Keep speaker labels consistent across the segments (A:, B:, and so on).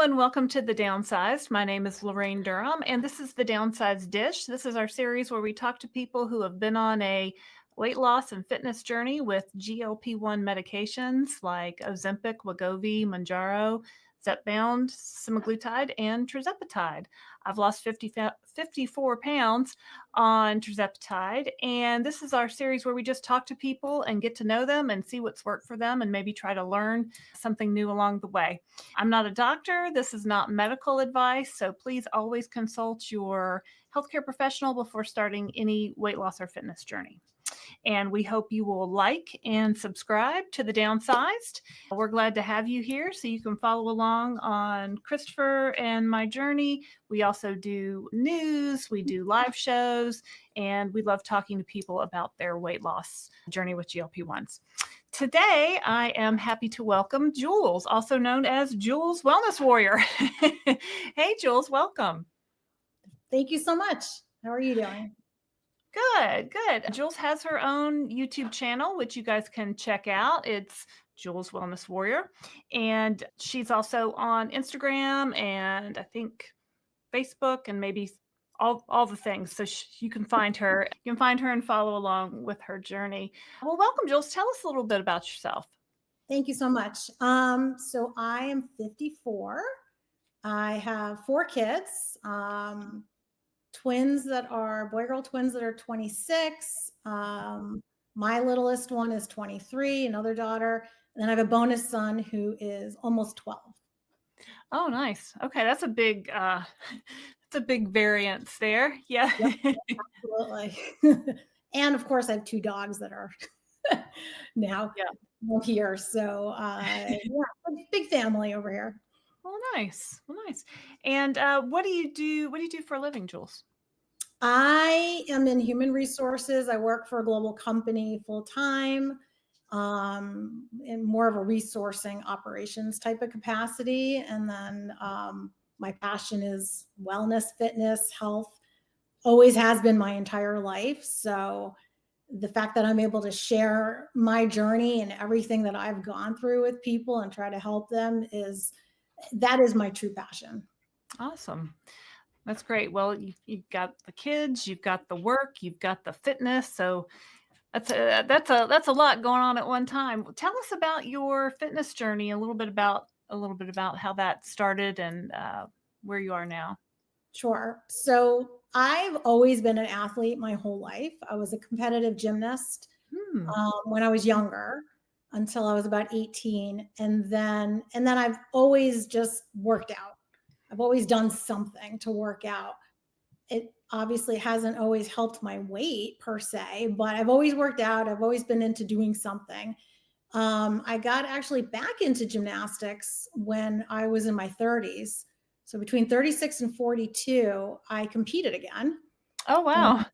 A: Hello and welcome to The Downsized. My name is Laraine Durham, and this is The Downsized Dish. This is our series where we talk to people who have been on a weight loss and fitness journey with GLP-1 medications like Ozempic, Wegovy, Mounjaro, Zepbound, Semaglutide, and tirzepatide. I've lost 54 pounds on tirzepatide, and this is our series where we just talk to people and get to know them and see what's worked for them and maybe try to learn something new along the way. I'm not a doctor. This is not medical advice. So please always consult your healthcare professional before starting any weight loss or fitness journey. And we hope you will like and subscribe to The Downsized. We're glad to have you here so you can follow along on Christopher and my journey. We also do news, we do live shows, and we love talking to people about their weight loss journey with GLP-1s. Today, I am happy to welcome Jules, also known as Jules Wellness Warrior. Hey, Jules, welcome.
B: Thank you so much. How are you doing?
A: Good, good. Jules has her own YouTube channel, which you guys can check out. It's Jules Wellness Warrior. And she's also on Instagram and I think Facebook and maybe all the things. So you can find her. You can find her and follow along with her journey. Well, welcome, Jules. Tell us a little bit about yourself.
B: Thank you so much. So I am 54. I have 4 kids, twins that are boy-girl twins that are 26. My littlest one is 23, another daughter. And then I have a bonus son who is almost 12.
A: Oh, nice. Okay, that's a big variance there. Yeah.
B: Yep, absolutely. And of course, I have 2 dogs that are now here. So yeah, big family over here.
A: Well, nice. Well, nice. And what do you do? What do you do for a living, Jules?
B: I am in human resources. I work for a global company full time, in more of a resourcing operations type of capacity. And then my passion is wellness, fitness, health. Always has been my entire life. So the fact that I'm able to share my journey and everything that I've gone through with people and try to help them is my true passion.
A: Awesome. That's great. Well, you've got the kids, you've got the work, you've got the fitness. So that's a lot going on at one time. Tell us about your fitness journey, a little bit about how that started and where you are now.
B: Sure. So I've always been an athlete my whole life. I was a competitive gymnast when I was younger until I was about 18. And then I've always just worked out. I've always done something to work out. It obviously hasn't always helped my weight per se, but I've always worked out. I've always been into doing something. I got actually back into gymnastics when I was in my 30s. So between 36 and 42, I competed again.
A: Oh, wow.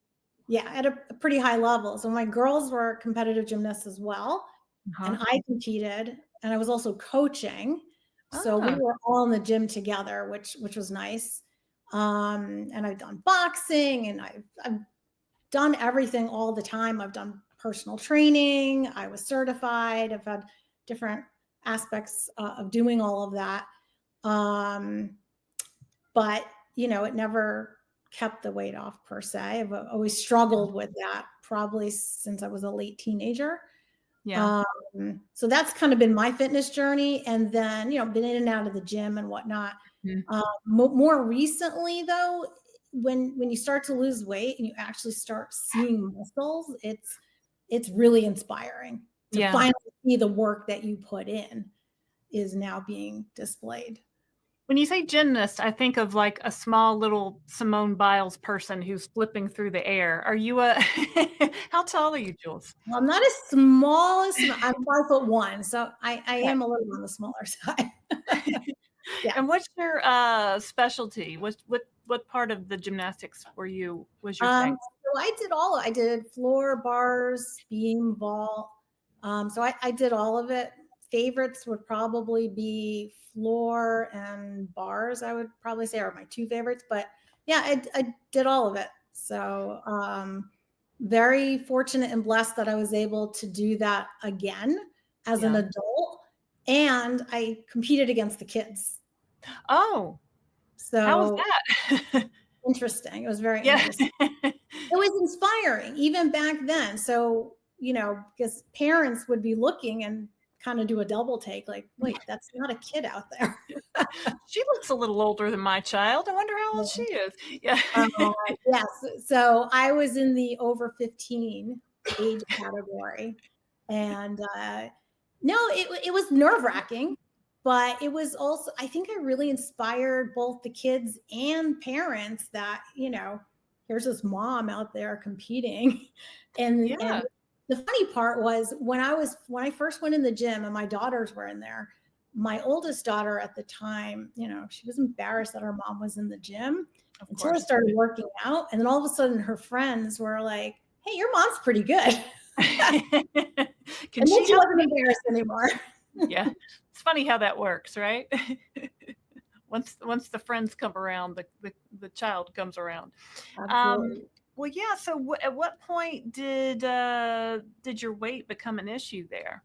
B: Yeah, at a pretty high level. So my girls were competitive gymnasts as well. And I competed, and I was also coaching. So we were all in the gym together, which was nice. And I've done boxing, and I've done everything all the time. I've done personal training. I was certified. I've had different aspects of doing all of that. But, it never kept the weight off per se. I've always struggled with that probably since I was a late teenager.
A: Yeah.
B: So that's kind of been my fitness journey. And then, been in and out of the gym and whatnot. More recently though, when you start to lose weight and you actually start seeing muscles, it's really inspiring to finally see the work that you put in is now being displayed.
A: When you say gymnast, I think of like a small little Simone Biles person who's flipping through the air. Are you how tall are you, Jules?
B: Well, I'm not as small as I'm 5'1", so I am a little on the smaller side.
A: Yeah. And what's your specialty? What part of the gymnastics was your thing?
B: So I did floor, bars, beam, vault. So I did all of it. Favorites would probably be floor and bars, I would probably say are my 2 favorites. But yeah, I did all of it. So very fortunate and blessed that I was able to do that again as an adult. And I competed against the kids.
A: Oh, how was
B: So
A: that?
B: interesting. It was very
A: Yeah.
B: interesting. It was inspiring even back then. So, because parents would be looking and kind of do a double take, like, wait, that's not a kid out there.
A: She looks a little older than my child. I wonder how old she is. Yeah.
B: Uh, yes. So I was in the over 15 age category. And no, it was nerve wracking, but it was also, I think I really inspired both the kids and parents that, here's this mom out there competing. And
A: Yeah.
B: the funny part was when I first went in the gym and my daughters were in there, my oldest daughter at the time, she was embarrassed that her mom was in the gym
A: Of
B: until I
A: course.
B: started working out. And then all of a sudden her friends were like, hey, your mom's pretty good.
A: Can
B: And then
A: she
B: she
A: help
B: wasn't
A: me?
B: embarrassed anymore.
A: Yeah. It's funny how that works, right? Once the friends come around, the child comes around. Um,
B: Absolutely.
A: well, yeah. So, at what point did your weight become an issue there?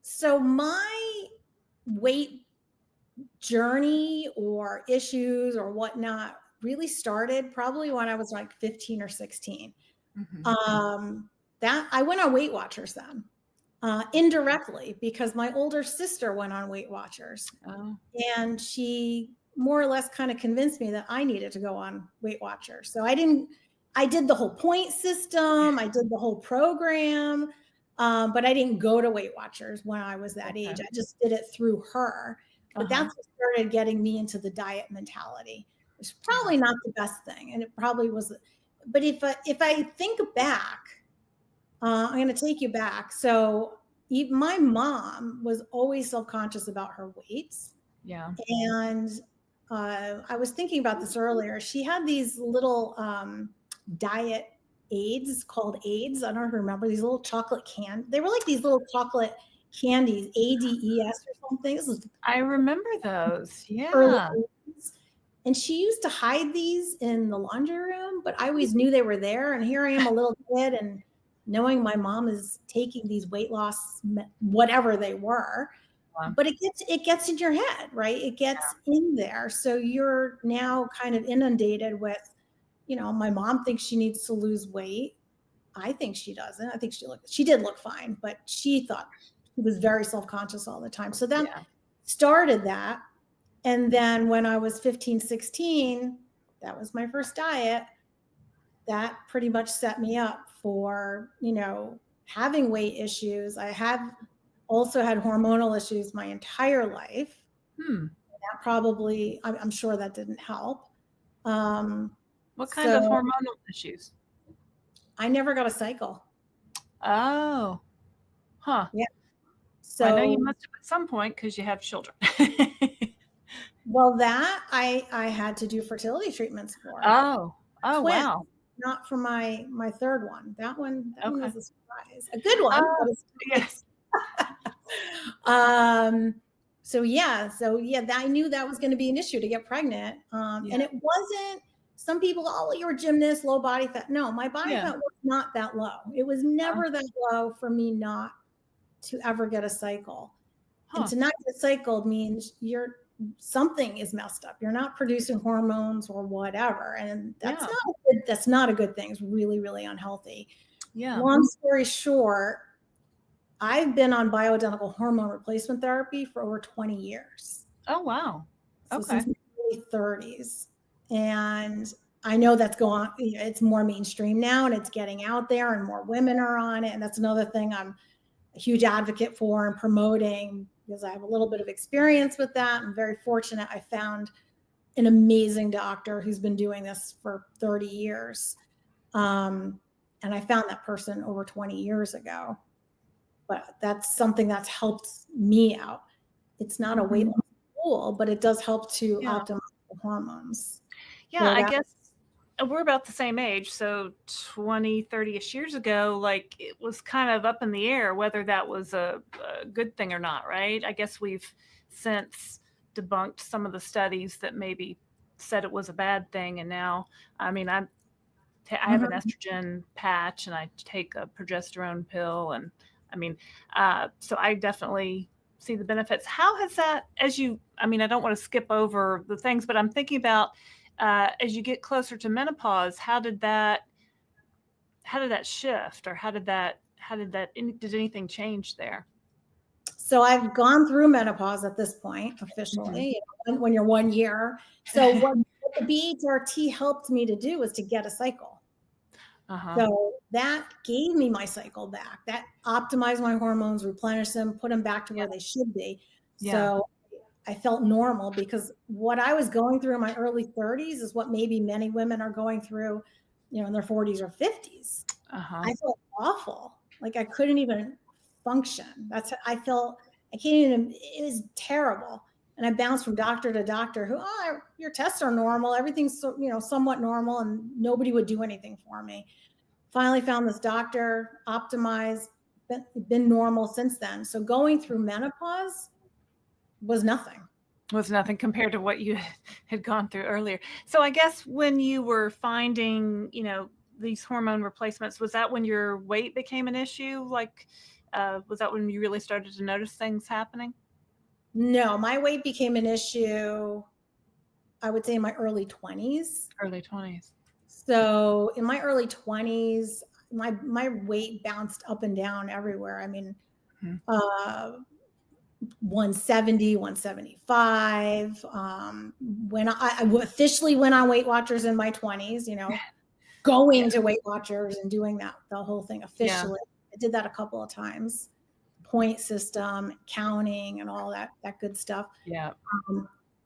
B: So my weight journey or issues or whatnot really started probably when I was like 15 or 16.
A: Hmm.
B: That I went on Weight Watchers then, indirectly because my older sister went on Weight Watchers.
A: Oh,
B: And she more or less kind of convinced me that I needed to go on Weight Watchers. So I did the whole point system, I did the whole program, but I didn't go to Weight Watchers when I was that age.
A: okay.
B: I just did it through her.
A: Uh
B: But
A: huh.
B: that's what started getting me into the diet mentality. It's probably not the best thing, and it probably was. But if I think back, I'm going to take you back. So my mom was always self conscious about her weights.
A: Yeah.
B: And I was thinking about this earlier. She had these little diet aids called aids. I don't know if you remember these little chocolate They were like these little chocolate candies, ADES or something. This was
A: I remember those.
B: early
A: Yeah.
B: 80s. And she used to hide these in the laundry room, but I always knew they were there. And here I am, a little kid, and knowing my mom is taking these weight loss, whatever they were,
A: Wow.
B: but it gets in your head, right? It gets in there. So you're now kind of inundated with, my mom thinks she needs to lose weight. I think she doesn't. I think she did look fine, but she thought she was very self-conscious all the time. So then
A: Yeah.
B: started that. And then when I was 15, 16, that was my first diet. That pretty much set me up for, having weight issues. I have also had hormonal issues my entire life.
A: Hmm.
B: That probably, I'm sure that didn't help. Um,
A: What kind of
B: so
A: hormonal issues?
B: I never got a cycle.
A: Oh, huh.
B: Yeah.
A: Well, I know you
B: So,
A: must have at some point because you have children.
B: well, that I had to do fertility treatments for
A: Oh. Oh,
B: twins,
A: wow.
B: not for my third one. That one
A: Okay.
B: was a surprise, a good one, but
A: Oh,
B: a
A: yes.
B: surprise. um, so yeah, I knew that was going to be an issue to get pregnant. And
A: Yeah.
B: it wasn't. Some people, oh, you're a gymnast, low body fat. No, my body
A: Yeah.
B: fat was not that low. It was
A: Oh,
B: never that low for me not to ever get a cycle. And
A: huh.
B: to not get cycled means something is messed up. You're not producing hormones or whatever, and
A: Yeah.
B: that's not a good thing. It's really, really unhealthy.
A: Yeah.
B: Long story short, I've been on bioidentical hormone replacement therapy for over 20 years.
A: Oh, wow.
B: So
A: Okay.
B: since my early 30s. And I know that's going, it's more mainstream now and it's getting out there and more women are on it. And that's another thing I'm a huge advocate for and promoting because I have a little bit of experience with that. I'm very fortunate. I found an amazing doctor who's been doing this for 30 years. And I found that person over 20 years ago. But that's something that's helped me out. It's not a weight
A: Mhm.
B: loss tool, but it does help to
A: Yeah.
B: optimize the hormones.
A: Yeah,
B: So
A: I
B: that
A: guess we're about the same age. So 20, 30-ish years ago, like it was kind of up in the air whether that was a good thing or not, right? I guess we've since debunked some of the studies that maybe said it was a bad thing. And now, I mean, I have an
B: Mhm.
A: estrogen patch and I take a progesterone pill. And I mean, so I definitely see the benefits. How has that, I mean, I don't want to skip over the things, but I'm thinking about as you get closer to menopause, how did that shift, or did anything change there?
B: So I've gone through menopause at this point officially, when you're 1 year. So what the BHRT helped me to do was to get a cycle. So that gave me my cycle back. That optimized my hormones, replenished them, put them back to where they should be. So I felt normal, because what I was going through in my early 30s is what maybe many women are going through, in their 40s or 50s. I felt awful. Like I couldn't even function. I can't even, it was terrible. And I bounced from doctor to doctor who, your tests are normal. Everything's somewhat normal, and nobody would do anything for me. Finally found this doctor, optimized, been normal since then. So going through menopause was nothing.
A: Was nothing compared to what you had gone through earlier. So I guess when you were finding, these hormone replacements, was that when your weight became an issue? Like, was that when you really started to notice things happening?
B: No, my weight became an issue, I would say, in my early 20s.
A: Early 20s.
B: So in my early 20s, my weight bounced up and down everywhere. I mean, 170, 175. When I officially went on Weight Watchers in my 20s, going to Weight Watchers and doing the whole thing officially. I did that a couple of times. Point system, counting, and all that good stuff.
A: Yeah.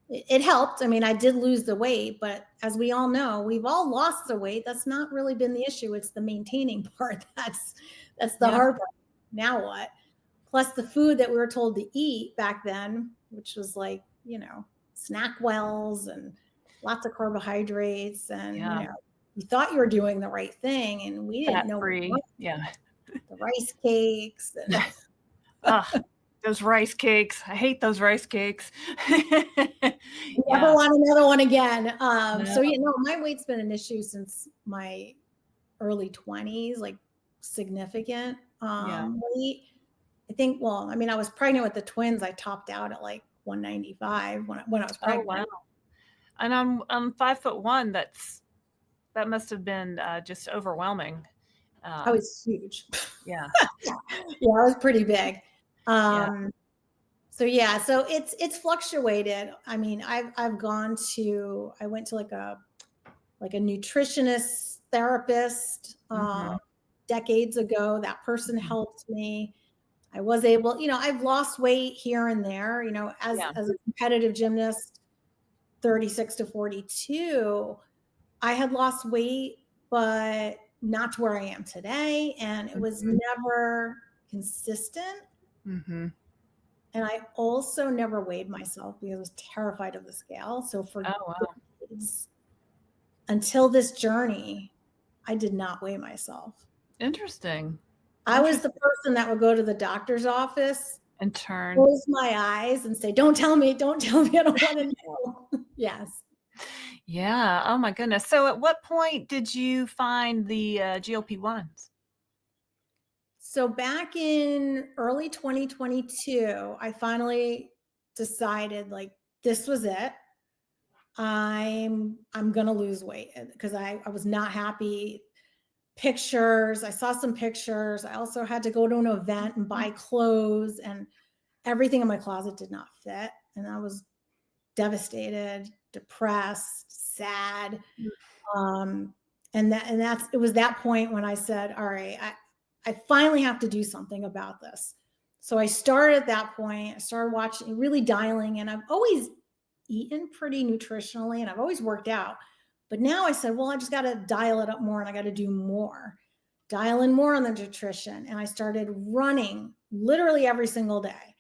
B: It helped. I mean, I did lose the weight, but as we all know, we've all lost the weight. That's not really been the issue. It's the maintaining part. That's the hard part. Now what? Plus the food that we were told to eat back then, which was like, snack wells and lots of carbohydrates, and you thought you were doing the right thing, and we didn't know. The rice cakes.
A: Those rice cakes. I hate those rice cakes.
B: Never want another one again. So, my weight's been an issue since my early 20s, like significant weight. I think, I was pregnant with the twins. I topped out at like 195 when I was pregnant.
A: Oh, wow. And I'm 5'1". That must have been just overwhelming.
B: I was huge.
A: Yeah.
B: I was pretty big. So it's fluctuated. I mean, I went to like a nutritionist therapist decades ago. That person helped me. I was able, I've lost weight here and there, as a competitive gymnast, 36 to 42, I had lost weight, but not to where I am today. And it was never consistent. And I also never weighed myself because I was terrified of the scale. So for decades, until this journey, I did not weigh myself.
A: Interesting.
B: I was the person that would go to the doctor's office
A: and
B: close my eyes and say, don't tell me, I don't want to know. Yes.
A: Yeah. Oh my goodness. So at what point did you find the GLP-1s?
B: So back in early 2022, I finally decided, like, this was it. I'm going to lose weight, because I was not happy. Pictures. I saw some pictures. I also had to go to an event and buy clothes, and everything in my closet did not fit. And I was devastated, depressed, sad. It was that point when I said, all right, I finally have to do something about this. So I started at that point. I started watching, really dialing in. I've always eaten pretty nutritionally, and I've always worked out. But now I said, well, I just got to dial it up more, and I got to do more, dial in more on the nutrition. And I started running literally every single day.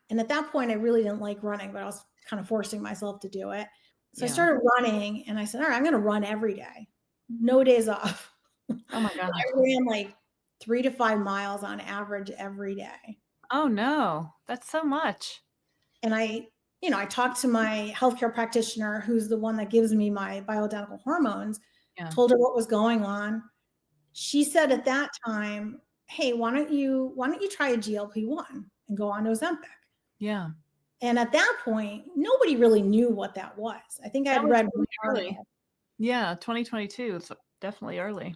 B: And at that point, I really didn't like running, but I was kind of forcing myself to do it. So I started running, and I said, all right, I'm going to run every day, no days off.
A: Oh my God.
B: I ran like 3 to 5 miles on average every day.
A: Oh no, that's so much.
B: And I talked to my healthcare practitioner, who's the one that gives me my bioidentical hormones, told her what was going on. She said at that time, hey, why don't you try a GLP-1 and go on Ozempic?
A: Yeah.
B: And at that point, nobody really knew what that was. I think I
A: That
B: had
A: was
B: read one
A: really early.
B: article
A: Yeah, 2022 is definitely early.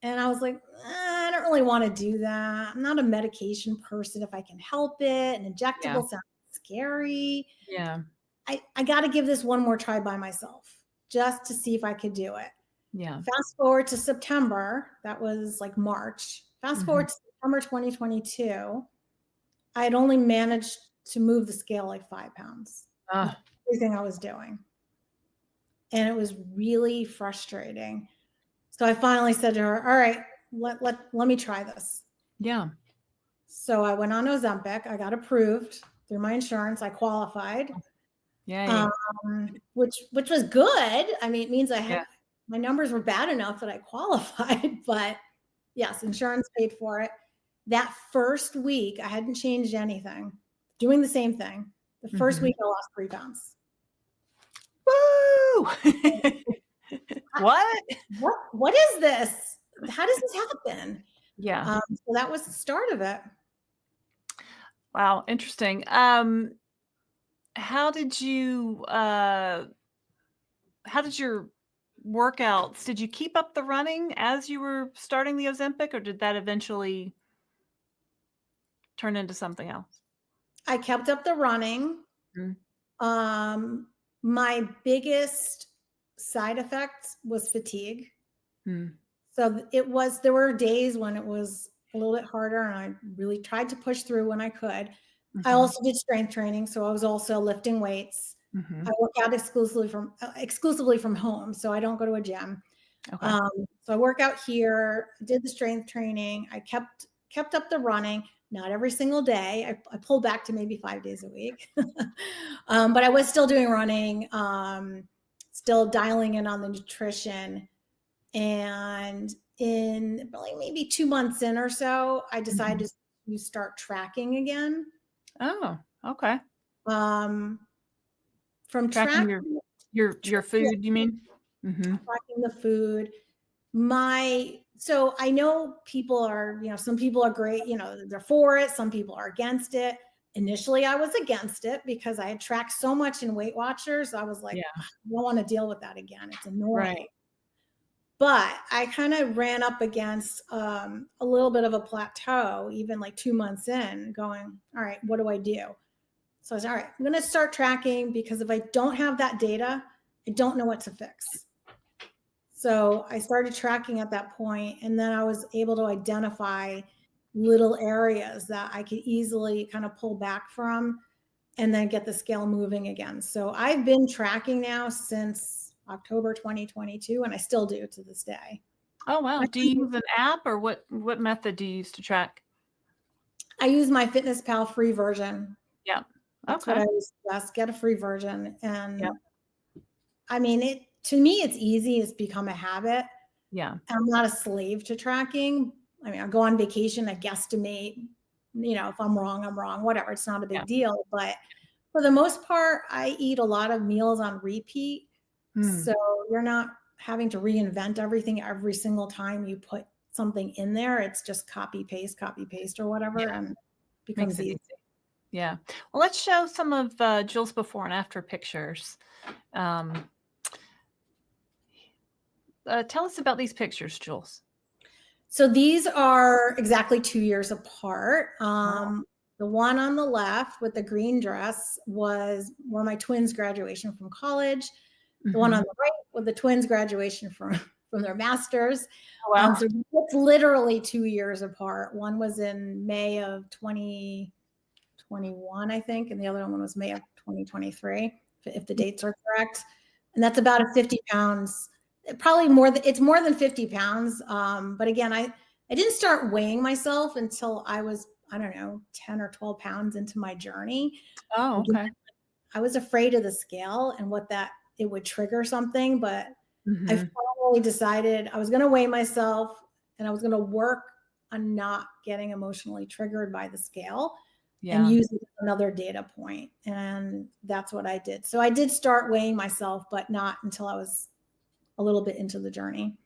B: and I was like, I don't really want to do that. I'm not a medication person if I can help it. An
A: Yeah.
B: injectable sounds scary.
A: Yeah.
B: I got to give this one more try by myself just to see if I could do it.
A: Yeah.
B: Fast forward to September, that was like March. Fast
A: Mhm.
B: forward to September 2022, I had only managed to move the scale like 5 pounds with
A: Ah,
B: everything I was doing. And it was really frustrating. So I finally said to her, all right, let me try this.
A: yeah.
B: So I went on Ozempic. I got approved through my insurance. I qualified,
A: Yay.
B: which was good. I mean, it means I
A: Yeah.
B: had my numbers were bad enough that I qualified, but yes, insurance paid for it. That first week, I hadn't changed anything, doing the same thing. The first
A: Mhm.
B: week, I lost 3 pounds.
A: Woo! What?
B: What is this? How does this happen?
A: Yeah.
B: So that was the start of it.
A: Wow, interesting. How did you, how did your workouts did you keep up the running as you were starting the Ozempic, or did that eventually turn into something else?
B: I kept up the running.
A: Mm,
B: Um, my biggest side effect was fatigue.
A: mm,
B: So there were days when it was a little bit harder and I really tried to push through when I could. I
A: mhm,
B: also did strength training, so I was also lifting weights. I
A: mhm.
B: work out exclusively from home, so I don't go to a gym.
A: Okay.
B: Um, so I work out here, did the strength training. I kept up the running, not every single day. I pulled back to maybe 5 days a week, but I was still doing running, still dialing in on the nutrition. And in probably maybe 2 months in or so, I
A: Mhm.
B: decided to start tracking again.
A: Oh, okay.
B: Um, from
A: Tracking
B: tracking,
A: your food, you mean? Mhm.
B: tracking the food, so I know some people are great, they're for it, some people are against it. Initially I was against it because I had tracked so much in Weight Watchers. I was like,
A: Yeah,
B: I don't want to deal with that again, it's annoying.
A: right.
B: But I kind of ran up against a little bit of a plateau, even like 2 months in, going, all right, what do I do? So I was, all right, I'm going to start tracking because if I don't have that data, I don't know what to fix. So I started tracking at that point, and then I was able to identify little areas that I could easily kind of pull back from and then get the scale moving again. So I've been tracking now since October 2022, and I still do to this day.
A: Oh, wow. Do you use an app, or what method do you use to track?
B: I use my Fitness Pal free version.
A: Yeah.
B: That's what
A: Okay.
B: I always suggest. Get a free version.
A: Yep.
B: And I mean, to me, it's easy. It's become a habit.
A: Yeah.
B: I'm not a slave to tracking. I mean, I go on vacation, I guesstimate, if I'm wrong, I'm wrong, whatever. It's not a
A: Yeah.
B: big deal. But for the most part, I eat a lot of meals on repeat.
A: Hmm.
B: So you're not having to reinvent everything every single time you put something in there. It's just copy paste or whatever,
A: Yeah.
B: and
A: Makes
B: becomes
A: it
B: easy.
A: easy. Yeah. Well, let's show some of Jules' before and after pictures. Um, tell us about these pictures, Jules.
B: So these are exactly 2 years apart.
A: Wow.
B: The one on the left with the green dress were my twins' graduation from college. The one on
A: Mhm.
B: the right with the twins' graduation from their masters.
A: Oh, wow.
B: So it's literally 2 years apart. One was in May of 2021, I think, and the other one was May of 2023, if the dates are correct. And that's about a 50 pounds, probably it's more than 50 pounds. But again, I didn't start weighing myself until I was, I don't know, 10 or 12 pounds into my journey.
A: Oh,
B: Again,
A: okay.
B: I was afraid of the scale and it would trigger something, but I
A: Mhm.
B: finally decided I was going to weigh myself and I was going to work on not getting emotionally triggered by the scale and
A: Yeah.
B: use it as another data point. And that's what I did. So I did start weighing myself, but not until I was a little bit into the journey.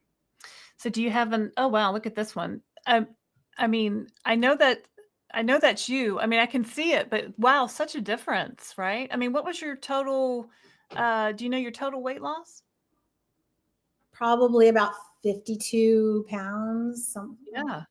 A: So do you have oh, wow, look at this one. I mean, I know that I know that's you. I mean, I can see it, but wow, such a difference, right? I mean, what was your total, do you know your total weight loss?
B: Probably about 52 pounds.
A: Yeah.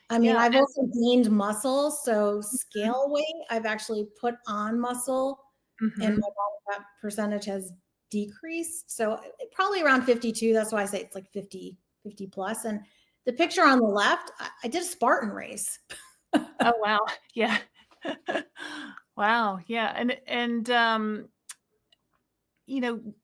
B: I mean,
A: Yeah.
B: I've
A: And
B: also gained muscle, so
A: mhm.
B: scale weight, I've actually put on muscle and my
A: Mhm.
B: body fat percentage has decreased. So probably around 52. That's why I say it's like 50, 50 plus. And the picture on the left, I did a Spartan race.
A: Oh, wow. Yeah. Wow. Yeah.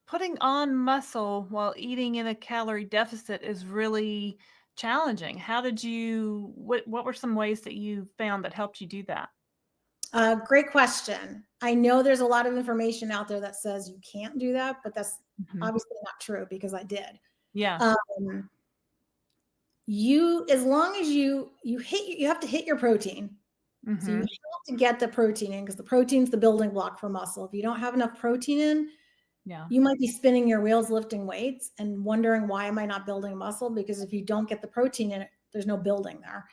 A: Putting on muscle while eating in a calorie deficit is really challenging. What were some ways that you found that helped you do that?
B: Great question. I know there's a lot of information out there that says you can't do that, but that's
A: Mhm.
B: obviously not true because I did.
A: Yeah.
B: Um, as long as you have to hit your protein. So you have
A: Mhm.
B: to get the protein in because the protein's the building block for muscle. If you don't have enough protein in,
A: Yeah.
B: you might be spinning your wheels lifting weights and wondering, why am I not building muscle? Because if you don't get the protein in it, there's no building there.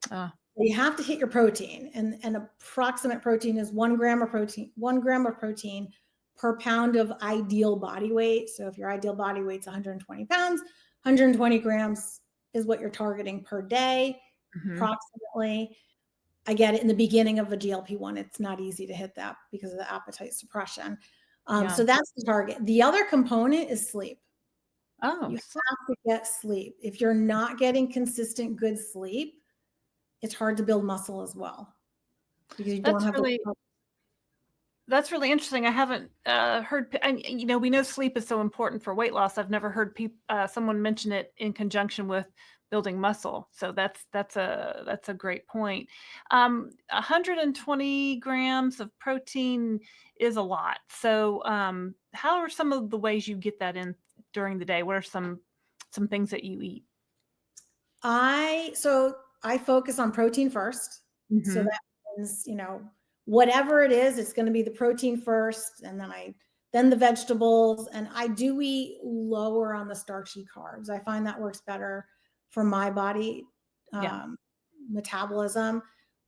A: Uh,
B: So you have to hit your protein, and an approximate protein is 1 gram of protein per pound of ideal body weight. So if your ideal body weight's 120 pounds, 120 grams is what you're targeting per day,
A: mhm.
B: approximately. I get it, in the beginning of a GLP-1, it's not easy to hit that because of the appetite suppression.
A: Yeah.
B: So that's the target. The other component is sleep.
A: Oh,
B: You
A: so
B: have to get sleep. If you're not getting consistent good sleep, it's hard to build muscle as well because you don't
A: that's
B: have the.
A: really That's really interesting. I haven't, heard p and, we know sleep is so important for weight loss. I've never heard someone mention it in conjunction with building muscle. So that's a great point. 120 grams of protein is a lot. So, how are some of the ways you get that in during the day? What are some things that you eat?
B: I focus on protein first. So
A: Mhm.
B: that means, whatever it is, it's going to be the protein first, and then the vegetables, and I do eat lower on the starchy carbs. I find that works better for my body
A: Yeah.
B: um, metabolism.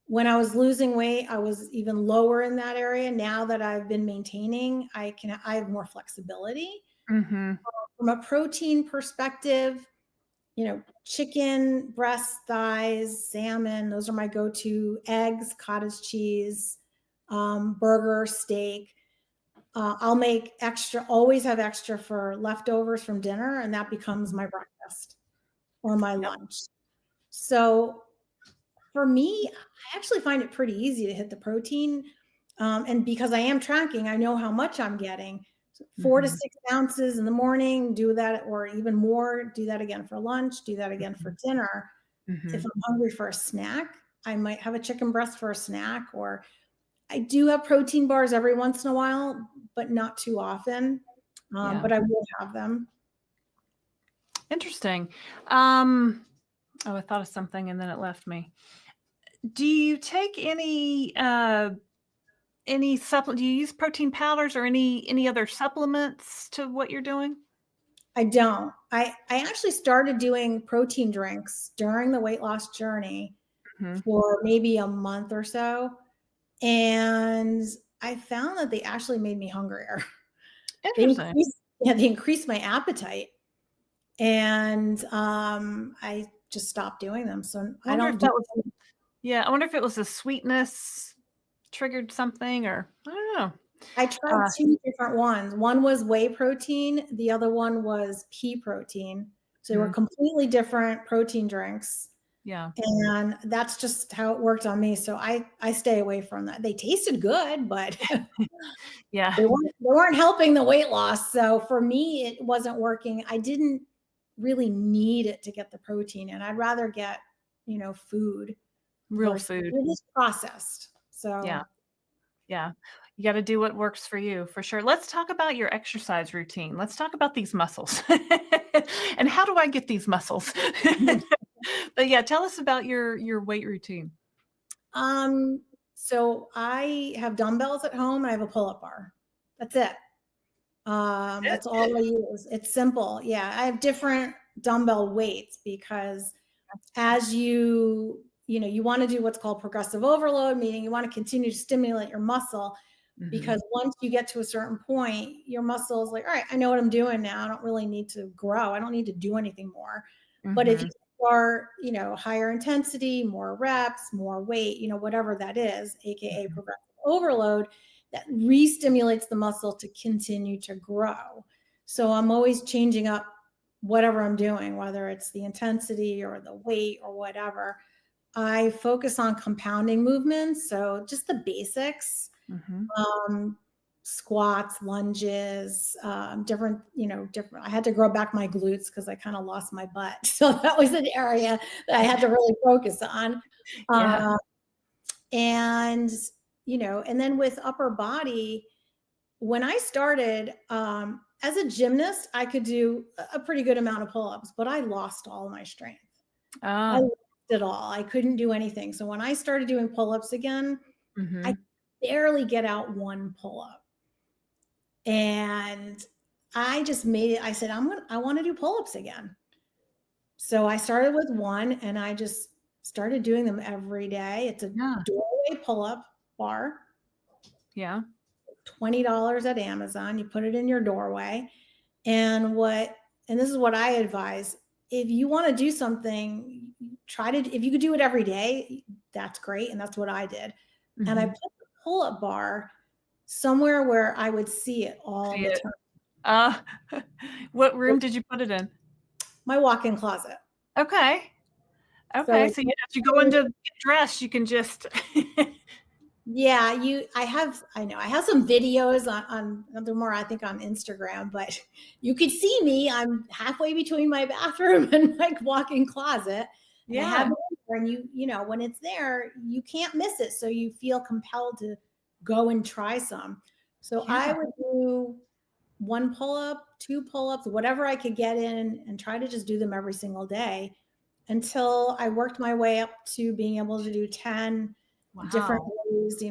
B: When I was losing weight, I was even lower in that area. Now that I've been maintaining, I have more flexibility.
A: Mhm.
B: From a protein perspective, chicken, breast, thighs, salmon, those are my go-to. Eggs, cottage cheese, burger, steak. I'll make extra, always have extra for leftovers from dinner, and that becomes
A: Mhm.
B: my breakfast or my
A: Yep.
B: lunch. So for me, I actually find it pretty easy to hit the protein. And because I am tracking, I know how much I'm getting. So 4 to
A: Mhm.
B: 6 ounces in the morning, do that, or even more, do that again for lunch, do that again for
A: Mhm.
B: dinner. If
A: Mhm.
B: I'm hungry for a snack, I might have a chicken breast for a snack, or I do have protein bars every once in a while, but not too often.
A: Yeah.
B: But I will have them.
A: Interesting. Um, oh, I thought of something and then it left me. Do you take any supplement? Do you use protein powders or any other supplements to what you're doing?
B: I don't. I actually started doing protein drinks during the weight loss journey
A: Mhm.
B: for maybe a month or so, and I found that they actually made me hungrier. They
A: Interesting.
B: increased Yeah, they increased my appetite, and, I just stopped doing them, so
A: I
B: I
A: wonder if
B: don't do
A: that was
B: them.
A: yeah, I wonder if it was the sweetness triggered something or I don't know.
B: I tried
A: Uh,
B: 2 different ones. One was whey protein, the other one was pea protein. So they were
A: mm,
B: completely different protein drinks,
A: yeah.
B: and that's just how it worked on me, so I stay away from that. They tasted good, but
A: Yeah.
B: they weren't helping the weight loss, so for me, it wasn't working. I didn't really need it to get the protein in. I'd rather get, food
A: Real
B: versus
A: food.
B: it is processed.
A: Yeah.
B: So,
A: Yeah. You gotta do what works for you, for sure. Let's talk about your exercise routine. Let's talk about these muscles. And how do I get these muscles? But yeah, tell us about your weight routine.
B: um, so I have dumbbells at home, I have a pull-up bar. That's it.
A: It
B: That's all I use. It's simple. Yeah, I have different dumbbell weights because as you want to do what's called progressive overload, meaning you want to continue to stimulate your muscle, because once you get to a certain point, your muscle is like, all right, I know what I'm doing now. I don't really need to grow. I don't need to do anything more. But if you are, higher intensity, more reps, more weight, whatever that is, AKA progressive overload, that re-stimulates the muscle to continue to grow. So I'm always changing up whatever I'm doing, whether it's the intensity or the weight or whatever. I focus on compounding movements. So just the basics, squats, lunges, different, I had to grow back my glutes because I kind of lost my butt. So that was an area that I had to really focus on. And, and then with upper body, when I started, as a gymnast, I could do a pretty good amount of pull-ups, but I lost all my strength. I lost it all. I couldn't do anything. So when I started doing pull-ups again, I barely get out one pull-up. And I just made it. I said, I want to do pull-ups again. So I started with one, and I just started doing them every day. It's a doorway pull-up bar.
A: Yeah.
B: $20 at Amazon. You put it in your doorway. And this is what I advise. If you want to do something, if you could do it every day, that's great. And that's what I did. And I put the pull-up bar somewhere where I would see it all the
A: time. What room did you put it in?
B: My walk-in closet.
A: Okay. So as you go into get dressed, you can just.
B: Yeah, I have some videos on the more, I think, on Instagram, but you could see me. I'm halfway between my bathroom and my walk-in closet. And I have it there, and when it's there, you can't miss it. So you feel compelled to go and try some. So I would do one pull-up, two pull-ups, whatever I could get in, and try to just do them every single day until I worked my way up to being able to do 10 different ways,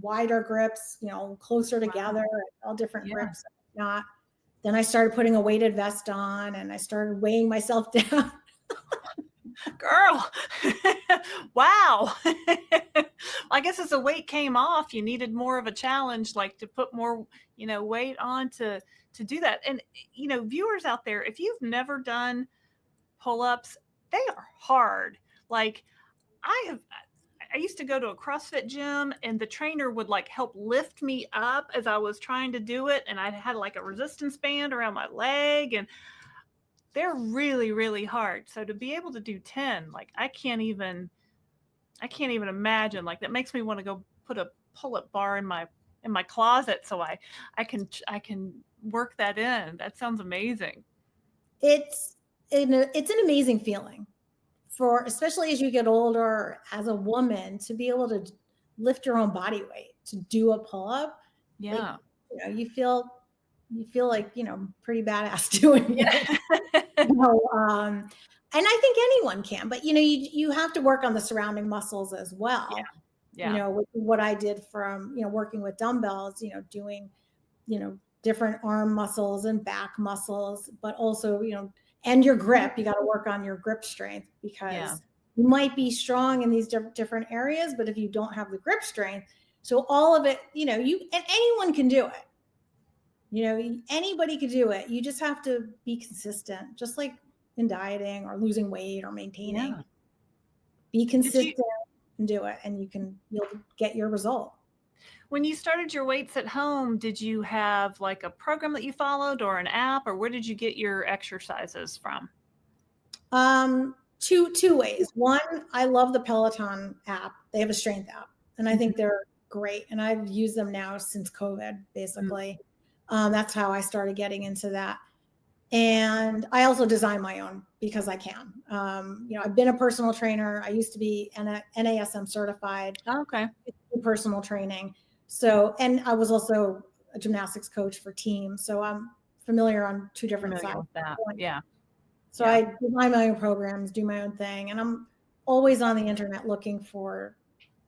B: wider grips, closer together, all different grips. Then I started putting a weighted vest on, and I started weighing myself down.
A: Girl, wow. I guess as the weight came off, you needed more of a challenge, like to put more, weight on to do that. And, viewers out there, if you've never done pull-ups, they are hard. Like I used to go to a CrossFit gym, and the trainer would like help lift me up as I was trying to do it. And I had like a resistance band around my leg, and they're really, really hard. So to be able to do 10, like I can't even imagine. Like that makes me want to go put a pull-up bar in my closet so I can work that in. That sounds amazing.
B: It's an amazing feeling, especially as you get older, as a woman, to be able to lift your own body weight, to do a pull-up.
A: Yeah.
B: Like, you feel like, pretty badass doing it. And I think anyone can, but you have to work on the surrounding muscles as well.
A: Yeah.
B: What I did from, working with dumbbells, doing, different arm muscles and back muscles, but also, and your grip, you got to work on your grip strength, because you might be strong in these different areas, but if you don't have the grip strength, so all of it, and anyone can do it. Anybody could do it. You just have to be consistent, just like in dieting or losing weight or maintaining. Be consistent and do it, and you'll get your result.
A: When you started your weights at home, did you have like a program that you followed or an app, or where did you get your exercises from?
B: Two ways. One, I love the Peloton app. They have a strength app, and I think they're great. And I've used them now since COVID, basically. That's how I started getting into that. And I also design my own because I can. I've been a personal trainer. I used to be NASM certified.
A: Okay.
B: Personal training. So, and I was also a gymnastics coach for teams. So I'm familiar on two different sides.
A: With that. Yeah.
B: So I design my own programs, do my own thing. And I'm always on the internet looking for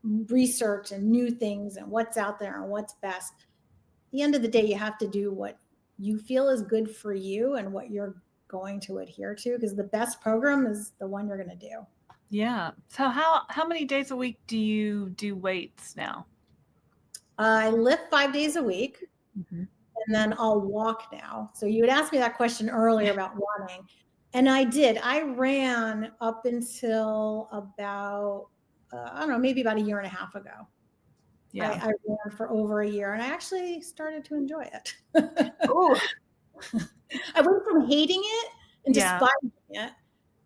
B: research and new things and what's out there and what's best. At the end of the day, you have to do what you feel is good for you and what you're going to adhere to, because the best program is the one you're going to do.
A: Yeah. So how many days a week do you do weights now?
B: I lift 5 days a week,
A: Mhm.
B: and then I'll walk now. So you had asked me that question earlier about running, and I did. I ran up until about, I don't know, maybe about a year and a half ago.
A: Yeah.
B: I ran for over a year, and I actually started to enjoy it.
A: Oh,
B: I went from hating it and
A: yeah.
B: despising it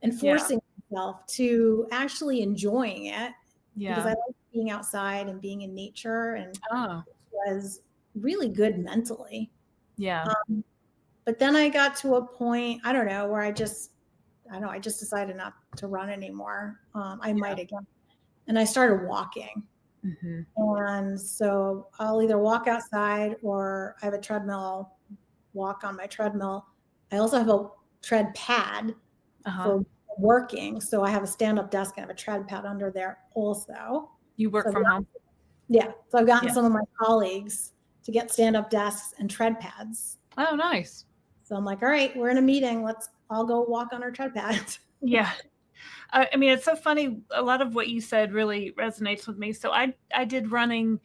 B: and
A: Yeah.
B: forcing myself to actually enjoying it, because
A: Yeah.
B: I like being outside and being in nature, and it
A: Oh,
B: was really good mentally.
A: yeah.
B: Um, but then I got to a point, I don't know, where I don't know, I just decided not to run anymore. I
A: Yeah.
B: might again. And I started walking.
A: Mhm.
B: And so I'll either walk outside, or I have a treadmill, walk on my treadmill. I also have a tread pad
A: Uh-huh.
B: for working. So I have a stand-up desk and I have a tread pad under there also.
A: You work
B: So
A: from home?
B: yeah, so I've gotten
A: Yeah.
B: some of my colleagues to get stand-up desks and tread pads.
A: Oh, nice.
B: So I'm like, all right, we're in a meeting. Let's all go walk on our tread pads.
A: Yeah. I mean, it's so funny. A lot of what you said really resonates with me. So I did running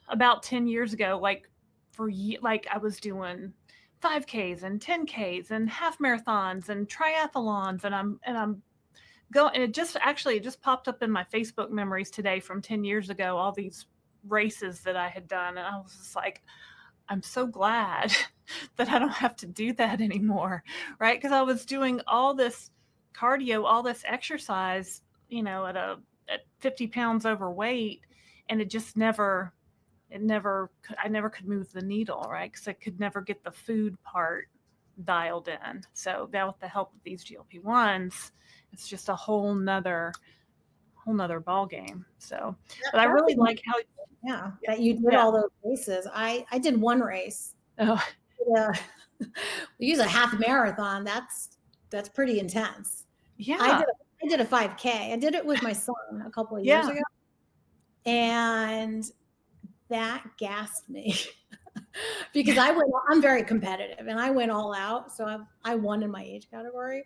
A: about 10 years ago, like like I was doing 5Ks and 10Ks and half marathons and triathlons, and I'm going, and it just popped up in my Facebook memories today from 10 years ago, all these races that I had done, and I was just like, I'm so glad that I don't have to do that anymore, right? Because I was doing all this cardio, all this exercise, at 50 pounds overweight, and I never could move the needle, right? Because I could never get the food part dialed in. So now with the help of these GLP-1s, it's just a whole nother ball game. So, but I
B: That's
A: really like how,
B: yeah, that you did
A: yeah.
B: all those races. I did one race.
A: Oh,
B: Yeah. We use a half marathon. That's pretty intense. I
A: yeah.
B: did I did a 5K. I did it with my son a couple of years
A: Yeah.
B: ago, and that gassed me because I'm very competitive and I went all out. So I won in my age category.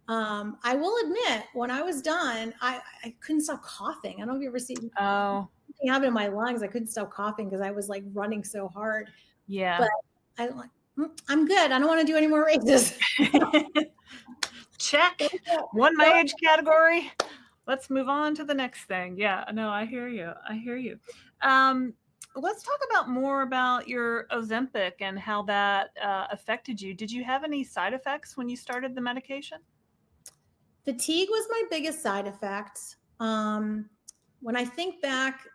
B: I will admit, when I was done, I couldn't stop coughing. I don't know if you ever seen
A: Oh,
B: something happen in my lungs. I couldn't stop coughing because I was like running so hard.
A: yeah.
B: But I'm like, I'm good. I don't want to do any more races.
A: Check. Won my age category. Let's move on to the next thing. Yeah, no, I hear you. I hear you. Let's talk more about your Ozempic and how that affected you. Did you have any side effects when you started the medication?
B: Fatigue was my biggest side effect. When I think back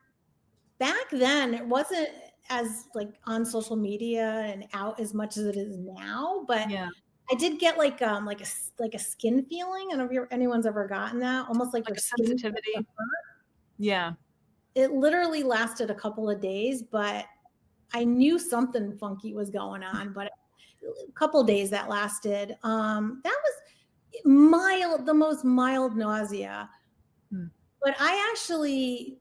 B: then it wasn't as like on social media and out as much as it is now, but
A: Yeah,
B: I did get like a skin feeling. I don't know if anyone's ever gotten that, almost like
A: like
B: your
A: a
B: skin.
A: sensitivity. Yeah,
B: It literally lasted a couple of days, but I knew something funky was going on. But a couple of days that lasted. That was mild, the most mild nausea.
A: hmm.
B: But I actually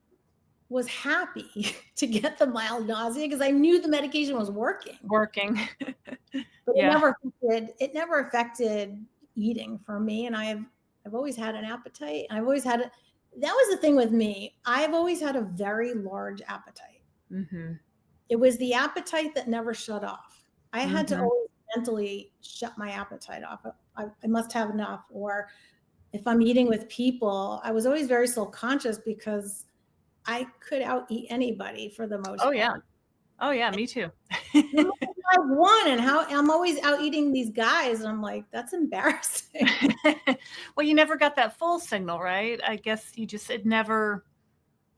B: was happy to get the mild nausea because I knew the medication was working.
A: Working.
B: But
A: Yeah,
B: it never affected eating for me. And I've always had an appetite. And I've always had that was the thing with me. I've always had a very large appetite.
A: mm-hmm.
B: It was the appetite that never shut off. I had to
A: Mm-hmm.
B: always mentally shut my appetite off. I must have enough. Or if I'm eating with people, I was always very self-conscious because I could out eat anybody for the
A: Oh
B: most
A: yeah.
B: part.
A: Oh yeah, me too.
B: I won, and how I'm always out eating these guys, and I'm like, that's embarrassing.
A: Well, you never got that full signal, right? I guess it never,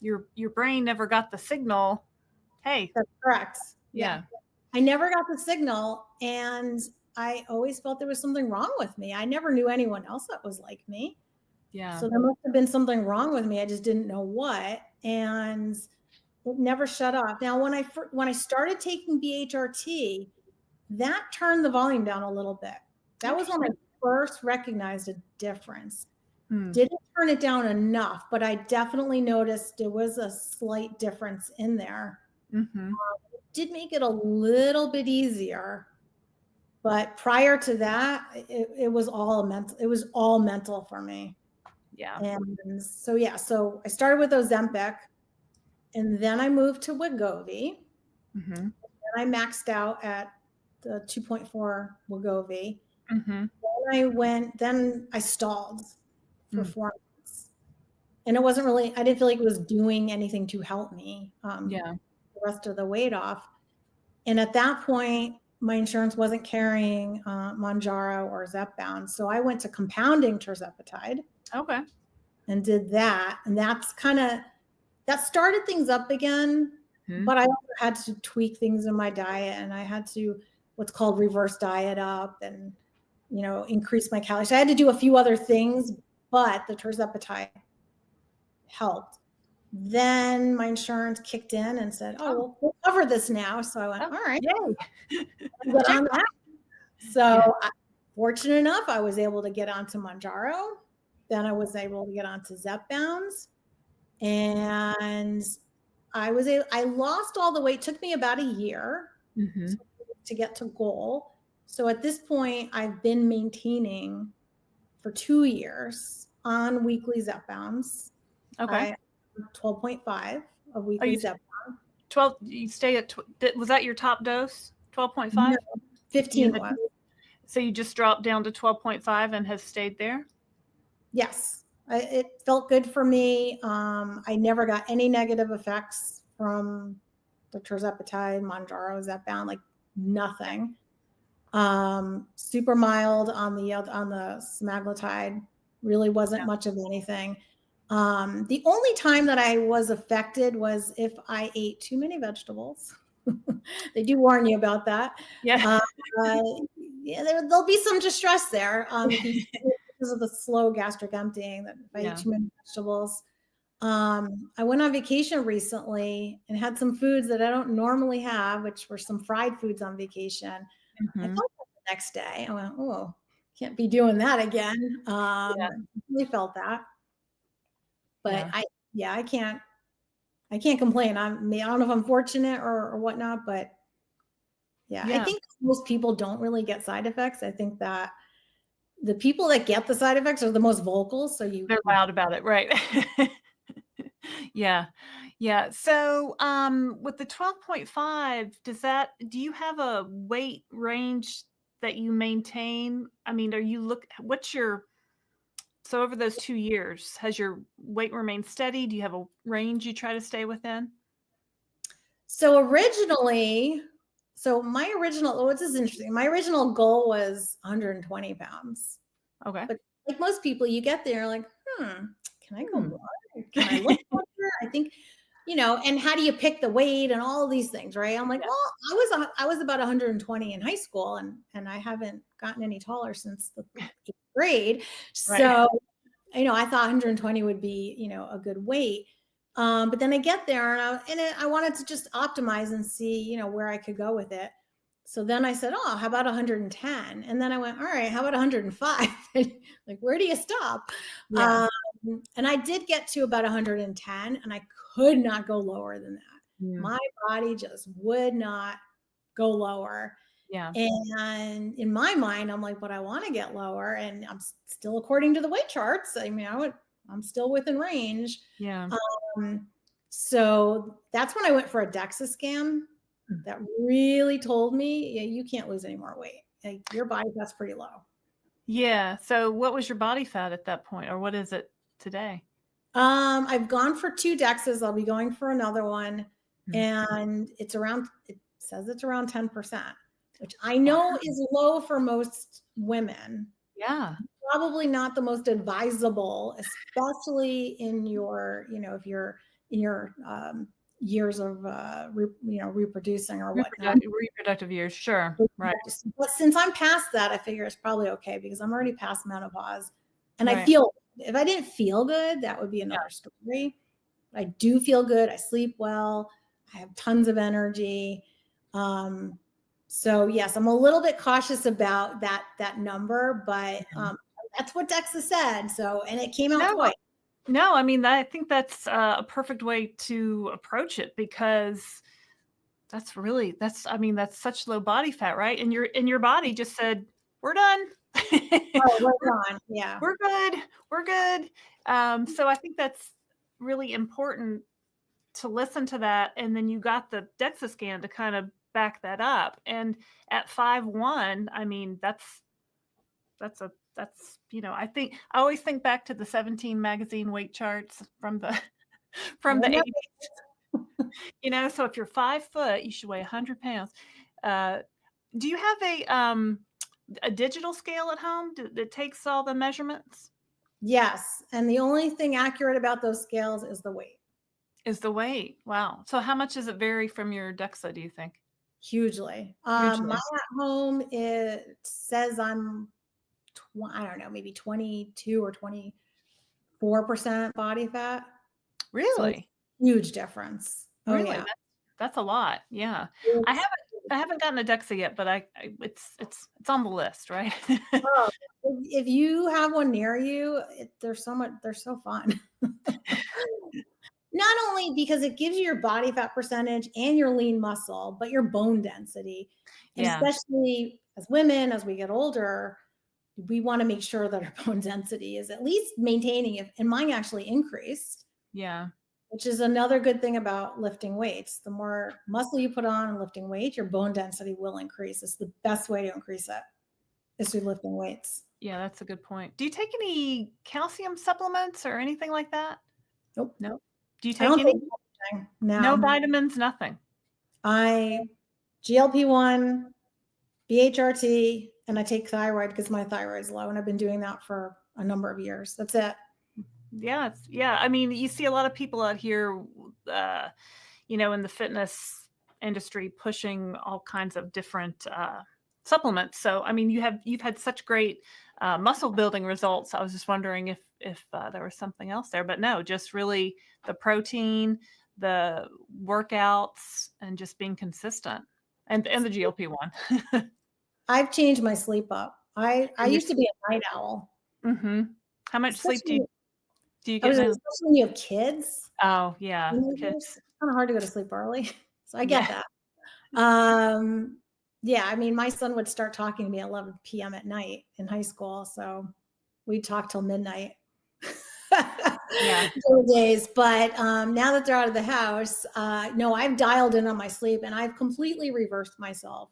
A: your brain never got the signal. Hey,
B: That's correct. Yeah.
A: yeah,
B: I never got the signal, and I always felt there was something wrong with me. I never knew anyone else that was like me.
A: yeah.
B: So there must have been something wrong with me. I just didn't know what. And it never shut off. Now, when I started taking BHRT, that turned the volume down a little bit. That was when I
A: Interesting.
B: first recognized a difference.
A: Hmm.
B: Didn't turn it down enough, but I definitely noticed there was a slight difference in there.
A: Mm-hmm.
B: Did make it a little bit easier, But prior to that, it was all mental. It was all mental for me.
A: Yeah.
B: And so, yeah, so I started with Ozempic, and then I moved to Wegovy.
A: Mm-hmm.
B: And I maxed out at the 2.4 Wegovy.
A: Mm-hmm.
B: Then I stalled for 4 months. And it wasn't really, I didn't feel like it was doing anything to help me
A: Yeah.
B: the rest of the weight off. And at that point, my insurance wasn't carrying Mounjaro or Zepbound. So I went to compounding tirzepatide.
A: Okay.
B: And did that. And that's that started things up again.
A: Mm-hmm.
B: But I also had to tweak things in my diet, and I had to what's called reverse diet up and, increase my calories. So I had to do a few other things, but the tirzepatide helped. Then my insurance kicked in and said, "Oh, we'll cover this now." So I went, "All right,
A: yay.
B: Get on that." So fortunate enough, I was able to get onto Mounjaro. Then I was able to get onto Zepbounds, and I lost all the weight. It took me about a year to get to goal. So at this point, I've been maintaining for 2 years on weekly Zepbounds.
A: Okay.
B: 12.5 of weekly Zepbound.
A: 12. You stay at. Was that your top dose? 12.5.
B: No, 15 was.
A: So you just dropped down to 12.5 and have stayed there?
B: Yes. It felt good for me. I never got any negative effects from the tirzepatide, Mounjaro, Zepbound, like nothing. Super mild on the semaglutide. Really wasn't much of anything. The only time that I was affected was if I ate too many vegetables. They do warn you about that.
A: Yeah.
B: Yeah, there'll be some distress there because of the slow gastric emptying, that if I ate too many vegetables. I went on vacation recently and had some foods that I don't normally have, which were some fried foods on vacation. I felt that the next day. I went, "Oh, can't be doing that again." I really felt that. But I can't complain. I don't know if I'm fortunate or whatnot, but I think most people don't really get side effects. I think that the people that get the side effects are the most vocal. So
A: they're loud about it, right? Yeah. So, with the 12.5, do you have a weight range that you maintain? I mean, so over those 2 years, has your weight remained steady? Do you have a range you try to stay within?
B: So originally, this is interesting. My original goal was 120 pounds.
A: Okay.
B: But like most people, you get there like, can I go more? Can I look better? I think, and how do you pick the weight and all of these things, right? I'm like, well, I was about 120 in high school, and I haven't gotten any taller since the 8th grade. So, I thought 120 would be, a good weight. But then I get there and I wanted to just optimize and see, where I could go with it. So then I said, "Oh, how about 110?" And then I went, "All right, how about 105?" Like, where do you stop?
A: Yeah.
B: And I did get to about 110, and I could not go lower than that. My body just would not go lower.
A: Yeah.
B: And in my mind, I'm like, but I want to get lower, and I'm still according to the weight charts. I mean, I'm still within range.
A: Yeah.
B: So that's when I went for a DEXA scan. That really told me, you can't lose any more weight. Like, your body fat's pretty low.
A: Yeah. So what was your body fat at that point, or what is it today?
B: I've gone for 2 DEXAs. I'll be going for another one. And it says it's around 10%, which I know is low for most women.
A: Yeah.
B: Probably not the most advisable, especially in your, if you're in your years of reproducing or whatnot.
A: Reproductive years, sure. Right.
B: But since I'm past that, I figure it's probably okay because I'm already past menopause, and
A: Right.
B: I feel, if I didn't feel good, that would be another story. I do feel good. I sleep well. I have tons of energy. So yes, I'm a little bit cautious about that number, but that's what DEXA said. So, and it came out twice.
A: No, I mean, I think that's a perfect way to approach it, because I mean, that's such low body fat, right? And your body just said, "We're done.
B: Oh,
A: We're
B: right on. Yeah.
A: we're good. We're good." So I think that's really important to listen to that, and then you got the DEXA scan to kind of back that up. And at 5'1", I mean, I think I always think back to the 17 magazine weight charts from the from
B: I
A: the
B: know.
A: 80s. So if you're 5 foot, you should weigh 100 pounds. Uh, do you have a digital scale at home that takes all the measurements?
B: Yes. And the only thing accurate about those scales is the weight.
A: Is the weight? Wow. So how much does it vary from your DEXA, do you think?
B: Hugely. Mine
A: Hugely.
B: at home, it says I'm, I don't know, maybe 22 or 24% body fat. So it's
A: Really?
B: a huge difference. Oh
A: Really?
B: yeah.
A: That's a lot. Yeah. I
B: It's,
A: haven't I haven't gotten a DEXA yet, but it's on the list, right?
B: oh, if you have one near you, they're so fun. Not only because it gives you your body fat percentage and your lean muscle, but your bone density. And
A: Yeah.
B: especially as women, as we get older, we want to make sure that our bone density is at least maintaining it. And mine actually increased,
A: Yeah.
B: which is another good thing about lifting weights. The more muscle you put on and lifting weight, your bone density will increase. It's the best way to increase it is through lifting weights.
A: Yeah, that's a good point. Do you take any calcium supplements or anything like that?
B: Nope.
A: No. Do you
B: I
A: take
B: don't take
A: any?
B: anything.
A: No
B: No.
A: vitamins, nothing?
B: I GLP-1, BHRT, and I take thyroid because my thyroid's low, and I've been doing that for a number of years. That's it.
A: Yeah, I mean, you see a lot of people out here, uh, in the fitness industry pushing all kinds of different supplements. So, I mean, you've had such great muscle building results. I was just wondering if there was something else there, but no, just really the protein, the workouts, and just being consistent, and the GLP-1.
B: I've changed my sleep up. I
A: And you,
B: used to be a night owl,
A: mm-hmm. How much sleep do you
B: especially
A: do you
B: I
A: get
B: was
A: now?
B: especially when you have kids.
A: Oh yeah,
B: Teenagers,
A: kids.
B: it's kind of hard to go to sleep early, so I get
A: Yeah.
B: that. Um, yeah, I mean, my son would start talking to me at 11 p.m. at night in high school, so we'd talk till midnight.
A: Yeah.
B: Those days, but now that they're out of the house, no, I've dialed in on my sleep and I've completely reversed myself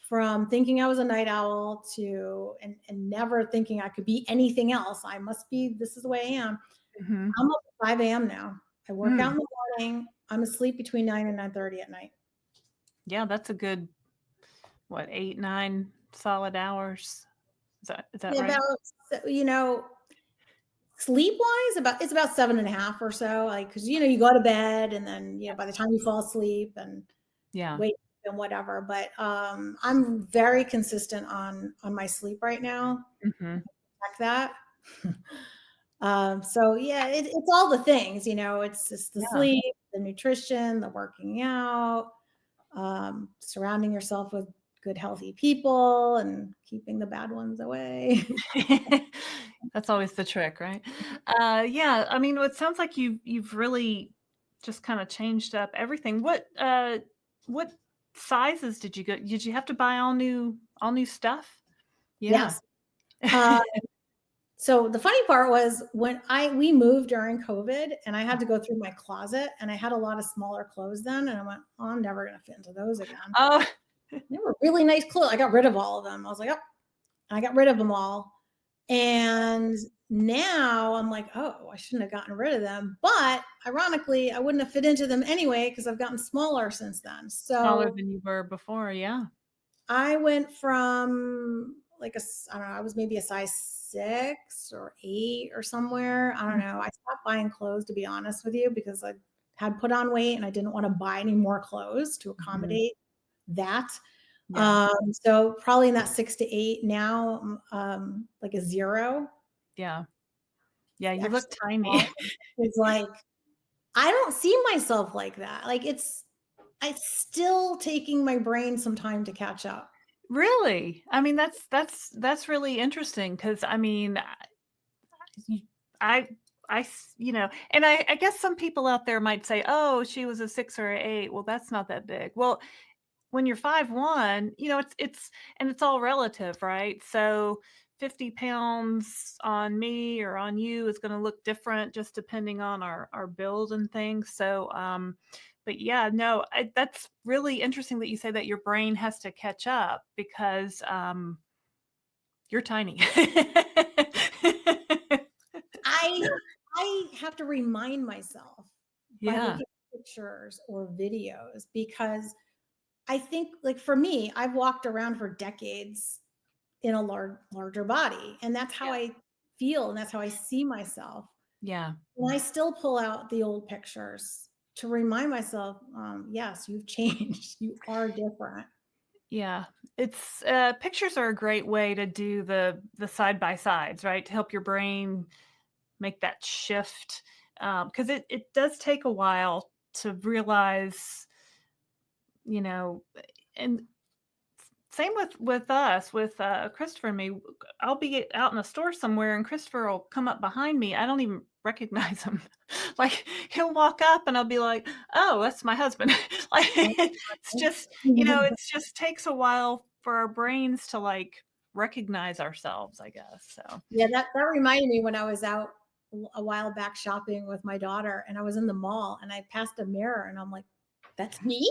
B: from thinking I was a night owl to and never thinking I could be anything else. I must be, this is the way I am.
A: Mhm.
B: I'm up at 5 a.m. now. I work out
A: Mm.
B: in the morning. I'm asleep between 9 and 9:30 at night.
A: Yeah, that's a good, what, 8, 9 solid hours? Is that
B: Yeah,
A: right?
B: about, sleep wise, it's about 7.5 or so. Like, cause you go to bed and then, by the time you fall asleep and
A: Yeah.
B: wake and whatever. But I'm very consistent on my sleep right now.
A: Mhm.
B: Check that. So yeah, it's all the things, it's just the
A: Yeah.
B: sleep, the nutrition, the working out, surrounding yourself with good, healthy people and keeping the bad ones away.
A: That's always the trick, right? Yeah, I mean, it sounds like you've really just kinda changed up everything. What sizes did you get? Did you have to buy all new stuff? Yeah.
B: Yes. Uh, so the funny part was when we moved during COVID and I had to go through my closet and I had a lot of smaller clothes then. And I went, oh, I'm never going to fit into those again.
A: Oh,
B: They were really nice clothes. I got rid of all of them. I was like, oh, I got rid of them all. And now I'm like, oh, I shouldn't have gotten rid of them. But ironically, I wouldn't have fit into them anyway because I've gotten smaller since then.
A: smaller
B: So
A: than you were before, yeah.
B: I went from like I don't know, I was maybe a size 6 or 8 or somewhere. I don't
A: Mm,
B: know. I stopped buying clothes to be honest with you because I had put on weight and I didn't want to buy any more clothes to
A: mhm.
B: accommodate that.
A: Yeah.
B: So probably in that 6 to 8 now, like a 0,
A: Yeah. Yeah, you look
B: extra
A: tiny.
B: small is like I don't see myself like that. Like it's still taking my brain some time to catch up.
A: Really? I mean, that's really interesting because I mean, you I and I guess some people out there might say, oh, she was a 6 or a 8. Well, that's not that big. Well, when you're 5'1", and it's all relative, right? So 50 pounds on me or on you is going to look different just depending on our build and things. So, but yeah, no, that's really interesting that you say that your brain has to catch up because you're tiny.
B: I I have to remind myself by
A: Yeah.
B: looking at pictures or videos because I think, like for me, I've walked around for decades in a larger body, and that's how
A: Yeah.
B: I feel, and that's how I see myself.
A: Yeah.
B: And I still pull out the old pictures to remind myself, yes, you've changed. You are different.
A: Yeah, it's pictures are a great way to do the side by sides, right? To help your brain make that shift, because it does take a while to realize, you know, and same with us, with Christopher and me. I'll be out in a store somewhere, and Christopher will come up behind me. I don't even recognize him. Like he'll walk up, and I'll be like, "Oh, that's my husband." Like it's just, it just takes a while for our brains to like recognize ourselves, I guess. So
B: Yeah, that reminded me when I was out a while back shopping with my daughter, and I was in the mall, and I passed a mirror, and I'm like, "That's me?"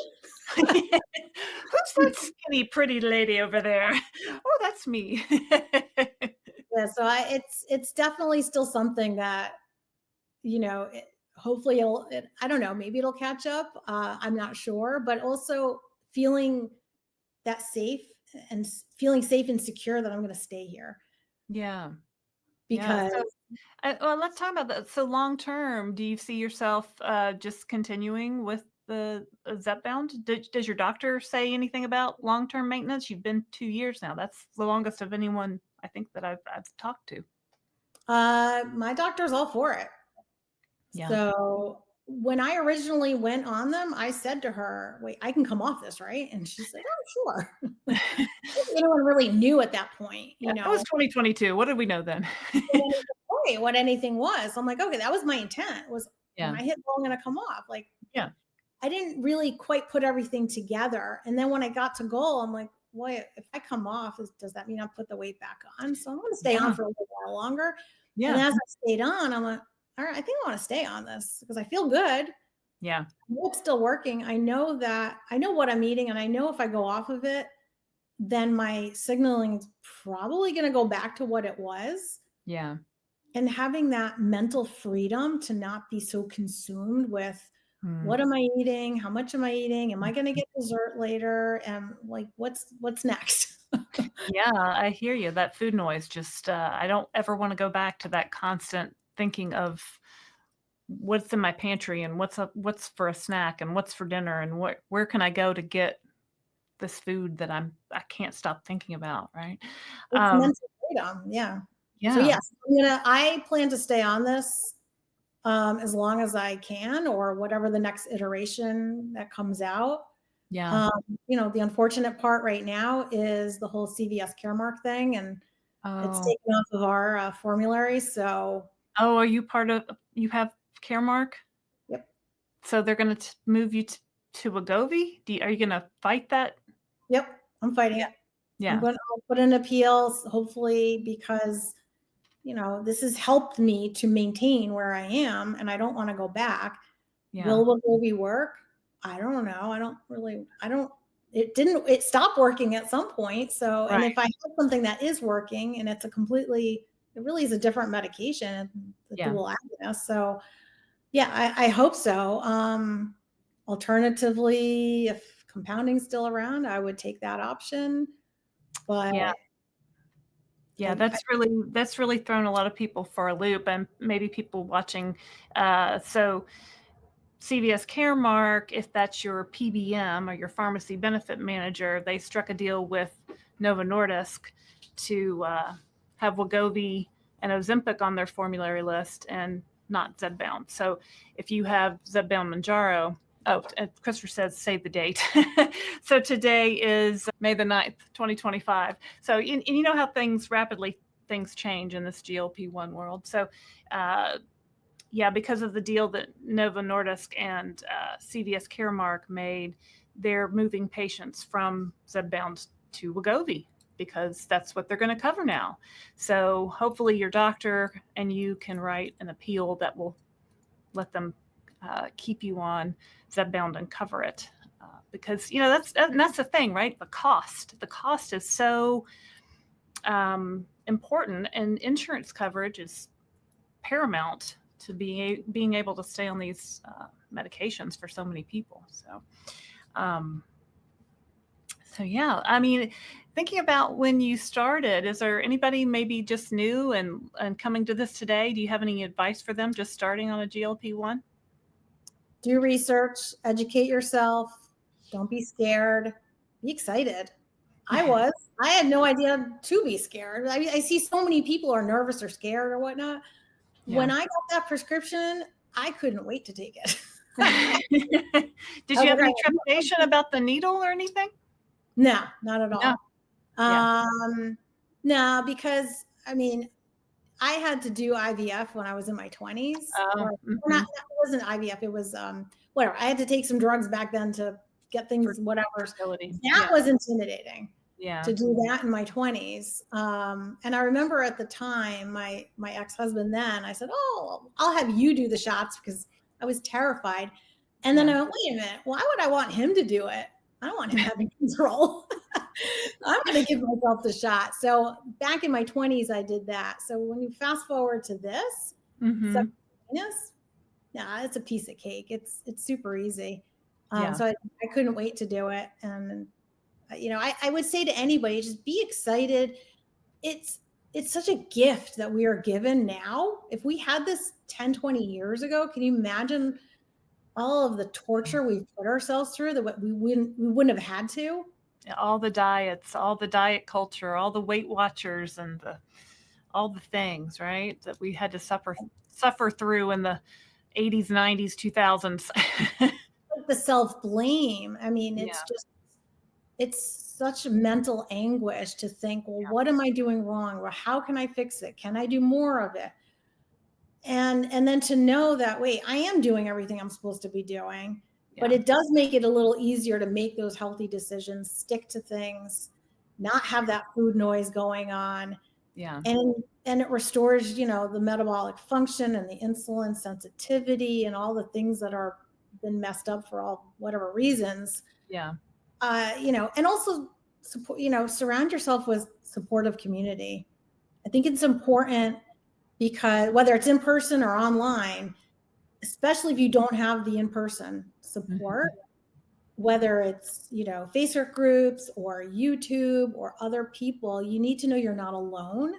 A: who's that skinny, pretty lady over there? Oh, that's me.
B: Yeah, so it's definitely still something that, hopefully I don't know, maybe it'll catch up. I'm not sure, but also feeling that safe and feeling safe and secure that I'm going to stay here
A: Yeah. Yeah.
B: because
A: So, well, let's talk about that. So, long term, do you see yourself just continuing with the Zepbound? Does your doctor say anything about long term maintenance? You've been 2 years now. That's the longest of anyone I think that I've talked to.
B: my doctor's all for it.
A: Yeah.
B: So when I originally went on them, I said to her, "Wait, I can come off this, right?" And she's like, "Oh, sure."
A: Yeah,
B: Anyone really knew at that point,
A: it was 2022. What did we know then?
B: what anything was. I'm like, okay, that was my intent. Was when
A: Yeah.
B: I hit goal, I'm gonna come off. Like
A: Yeah.
B: I didn't really quite put everything together. And then when I got to goal, I'm like, "Boy, if I come off, does that mean I put the weight back on?" So I'm going to stay on
A: Yeah.
B: for a little while longer. And
A: Yeah.
B: as I stayed on, I'm like, all right, I think I want to stay on this because I feel good.
A: Yeah.
B: I know it's still working. I know that I know what I'm eating, and I know if I go off of it, then my signaling is probably going to go back to what it was.
A: Yeah.
B: And having that mental freedom to not be so consumed with
A: Mm.
B: what am I eating? How much am I eating? Am I going to get dessert later? And like, what's next?
A: Yeah, I hear you. That food noise just, I don't ever wanna go back to that constant thinking of what's in my pantry and what's for a snack and what's for dinner and where can I go to get this food that I can't stop thinking about, right?
B: It's
A: Um,
B: mental freedom. Yeah. So
A: yeah,
B: yes, I plan to stay on this as long as I can, or whatever the next iteration that comes out.
A: yeah.
B: Um, the unfortunate part right now is the whole CVS Caremark thing, and it's
A: Oh.
B: taken off of our formulary. So,
A: Oh, are you part of you have Caremark?
B: yep,
A: So they're gonna move you to Wegovy? Are you gonna fight that?
B: yep, I'm fighting
A: Yeah.
B: it.
A: Yeah,
B: I'll put in appeals, hopefully, because this has helped me to maintain where I am, and I don't want to go back.
A: yeah,
B: Will Wegovy work? I don't know. I don't, it stopped working at some point. So, and if
A: right.
B: I have something that is working and it really is a different medication, the
A: Yeah,
B: dual agonist. So, yeah, I hope so. Alternatively, if compounding's still around, I would take that option. But
A: yeah. Yeah,
B: I
A: that's really thrown a lot of people for a loop, and maybe people watching. So CVS Caremark, if that's your PBM or your pharmacy benefit manager, they struck a deal with Novo Nordisk to have Wegovy and Ozempic on their formulary list and not Zepbound. So if you have Zepbound Manjaro, oh, and Christopher says save the date. So today is May the 9th, 2025. So and you know how things change in this GLP-1 world. So yeah, because of the deal that Novo Nordisk and CVS Caremark made, they're moving patients from Zepbound to Wegovy because that's what they're going to cover now. So hopefully your doctor and you can write an appeal that will let them keep you on Zepbound and cover it. Because that's the thing, right? The cost is so important, and insurance coverage is paramount to being able to stay on these medications for so many people. So yeah, I mean, thinking about when you started, is there anybody maybe just new and coming to this today? Do you have any advice for them just starting on a GLP-1?
B: Do research, educate yourself. Don't be scared. Be excited. I had no idea to be scared. I see so many people are nervous or scared or whatnot.
A: Yeah.
B: When I got that prescription, I couldn't wait to take it.
A: Did you have any trepidation about the needle or anything?
B: No, not at all.
A: No.
B: No, because I mean, I had to do IVF when I was in my 20s. It wasn't IVF. It was whatever. I had to take some drugs back then to get things, whatever. That was intimidating.
A: Yeah.
B: To do that in my 20s. And I remember at the time, my ex-husband then, I said, oh, I'll have you do the shots because I was terrified. And then I went, wait a minute, why would I want him to do it? I don't want him having control. I'm going to give myself the shot. So back in my 20s, I did that. So when you fast forward to this, it's a piece of cake. It's super easy. So I couldn't wait to do it. And I would say to anybody, just be excited. It's such a gift that we are given now. If we had this 10, 20 years ago, can you imagine all of the torture we've put ourselves through that we wouldn't have had to?
A: All the diets, all the diet culture, all the Weight Watchers, and all the things, right, that we had to suffer through in the 80s, 90s, 2000s.
B: The self-blame. I mean, it's such mental anguish to think, well, what am I doing wrong? Well, how can I fix it? Can I do more of it? And then to know that, wait, I am doing everything I'm supposed to be doing, but it does make it a little easier to make those healthy decisions, stick to things, not have that food noise going on.
A: Yeah.
B: And it restores, the metabolic function and the insulin sensitivity and all the things that are been messed up for all whatever reasons.
A: Yeah.
B: And also support, surround yourself with supportive community. I think it's important because whether it's in person or online, especially if you don't have the in-person support, whether it's, Facebook groups or YouTube or other people, you need to know you're not alone.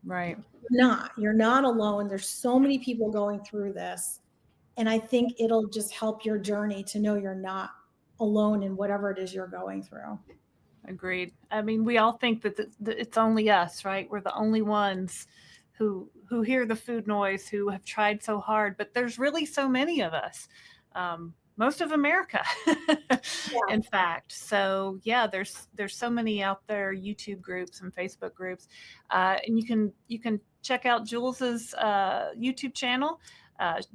A: Right.
B: You're not alone. There's so many people going through this. And I think it'll just help your journey to know you're not alone in whatever it is you're going through.
A: Agreed. I mean, we all think that it's only us, right? We're the only ones who hear the food noise, who have tried so hard, but there's really so many of us. Most of America, in fact. So yeah, there's so many out there, YouTube groups and Facebook groups, and you can check out Jules's YouTube channel.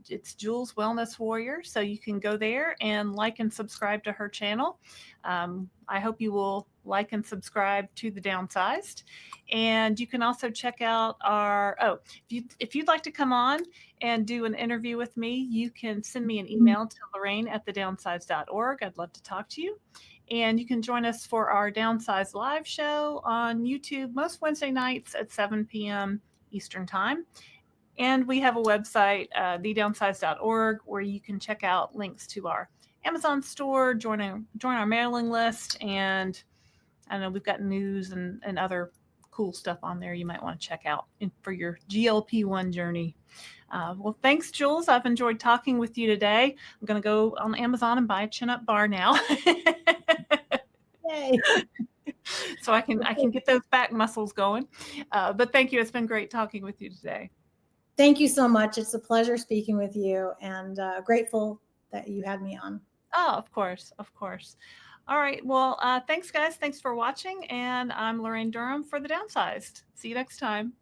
A: It's Jules Wellness Warrior, so you can go there and like and subscribe to her channel. I hope you will like and subscribe to The Downsized. And you can also check out if you'd like to come on and do an interview with me, you can send me an email to Laraine@thedownsized.org. I'd love to talk to you. And you can join us for our Downsized live show on YouTube most Wednesday nights at 7 p.m. Eastern Time. And we have a website, thedownsized.org, where you can check out links to our Amazon store, join our mailing list, and I know we've got news and other cool stuff on there you might want to check out for your GLP-1 journey. Well, thanks, Jules. I've enjoyed talking with you today. I'm going to go on Amazon and buy a chin-up bar now.
B: Yay.
A: So I can get those back muscles going. But thank you. It's been great talking with you today.
B: Thank you so much. It's a pleasure speaking with you, and grateful that you had me on.
A: Oh, of course. Of course. All right. Well, thanks, guys. Thanks for watching. And I'm Laraine Durham for The Downsized. See you next time.